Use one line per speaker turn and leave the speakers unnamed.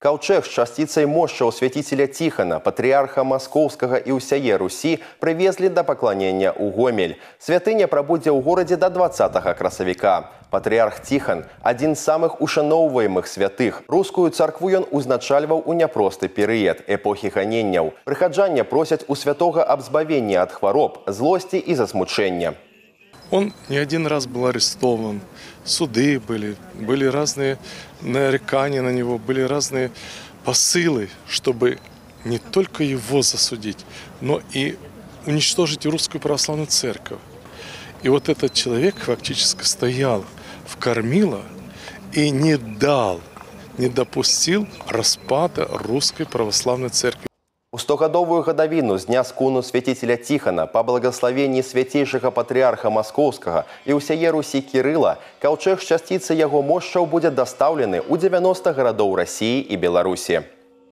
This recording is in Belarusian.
Каўчэг з частицай мошчаў свяцителя Тихона, патрыарха Маскоўскага і ўсяе Русі, прывезлі да пакланення ў Гомель. Святыня прабудзе ў горадзе да 20 красавіка. Патрыарх Тихон – адзін з самых ушаноўваемых святых. Рускую царкву ён узначальваў у няпросты перыяд эпохі ганенняў. Прыхаджане просяць у святога аб збавенні ад хвароб, злосці і засмучэння.
Он не один раз был арестован, суды были разные нарекания на него, были разные посылы, чтобы не только его засудить, но и уничтожить русскую православную церковь. И вот этот человек фактически стоял в кормило и не допустил распада русской православной церкви.
У 100-гадовую гадавіну з дня скуну свяцителя Тихона па благаславенні свяцейшага патрыарха Маскоўскага і ўсяе Русі Кірыла каўчэг з частіцы яго мошчаў будзе дастаўлены ў 90 гарадоў Расіі і Беларусі.